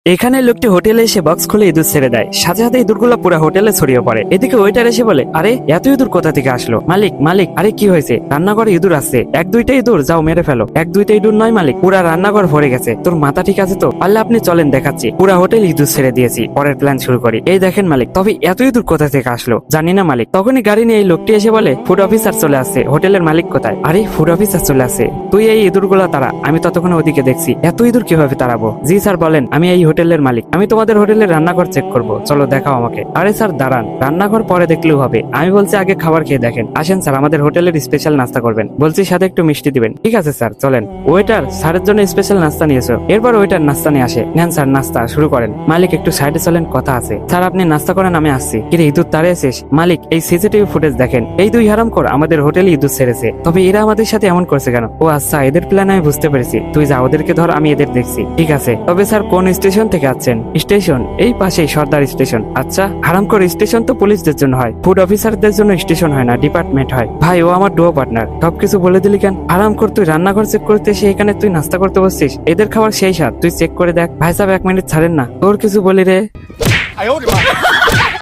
এখানে লোকটি হোটেলে এসে বক্স খুলে ইঁদুর ছেড়ে দেয়, সাথে সাথে ইঁদুরগুলো পুরো হোটেলে ছড়িয়ে পড়ে। এদিকে ওয়েটার এসে বলে, আরে এত ইঁদুর কোথা থেকে আসলো? মালিক মালিক, আরে কি হয়েছে? রান্নাঘরে ইঁদুর আছে, এক দুইটা ইঁদুর, যাও মেরে ফেলো। এক দুইটা ইঁদুর নয় মালিক, পুরা রান্নাঘর ভরে গেছে। তোর মাথা ঠিক আছে তো? পারলে আপনি চলেন দেখাচ্ছি। পুরা হোটেল ইঁদুর ছেড়ে দিয়েছি, পরের প্ল্যান শুরু করি। এই দেখেন মালিক, তবে এত ইঁদুর কোথা থেকে আসলো জানি না মালিক। তখনই গাড়ি নিয়ে এই লোকটি এসে বলে, ফুড অফিসার চলে আসছে। হোটেলের মালিক কোথায়? আরে ফুড অফিসার চলে আসছে, তুই এই ইঁদুরগুলো তারা, আমি ততক্ষণ ওদিকে দেখছি। এত ইঁদুর কিভাবে তাড়াবো? জি স্যার বলেন, আমি এই হোটেলের মালিক, আমি তোমাদের হোটেলের রান্নাঘর চেক করব, চলো দেখাও আমাকে। আরে স্যার দাঁড়ান, রান্নাঘর পরে দেখলেও হবে, আমি বলছি আগে খাবার খেয়ে দেখেন। আসেন স্যার, আমাদের হোটেলের স্পেশাল নাস্তা করবেন, বলছি সাথে একটু মিষ্টি দিবেন। ঠিক আছে স্যার চলেন। ওয়েটার, স্যারের জন্য স্পেশাল নাস্তা নিয়েছো। এরপর ওয়েটার নাস্তা নিয়ে আসে। নেন স্যার নাস্তা শুরু করেন। মালিক একটু সাইডে চলেন, কথা আছে। স্যার আপনি নাস্তা করেন, আমি আসছি। কিরে ইঁদুর তাড়ে এসেস? মালিক এই সিসিটিভি ফুটেজ দেখেন, এই দুই হারামখোর আমাদের হোটেলে ইঁদুর ছেড়েছে। তবে এরা আমাদের সাথে এমন করছে কেন? ও আচ্ছা, এদের প্ল্যান আমি বুঝতে পেরেছি। তুই যা, ওদেরকে ধর, আমি এদের দেখছি। ঠিক আছে, তবে স্যার কোন স্টেশন থেকে আসছেন? স্টেশন এই পাশেই, সর্দার স্টেশন। আচ্ছা, হারামখোর স্টেশন তো পুলিশদের জন্য হয়, ফুড অফিসারদের জন্য স্টেশন হয় না, ডিপার্টমেন্ট হয়। ভাই ও আমার ডুও পার্টনার, সবকিছু বলে দিলি কেন? হারামখোর, তুই রান্নাঘর চেক করতে এসে এখানে তুই নাস্তা করতে বসছিস? এদের খাবার সেই স্বাদ, তুই চেক করে দেখ। ভাই সাহেব 1 মিনিট ছাড়েন না, তোর কিছু বলি রে।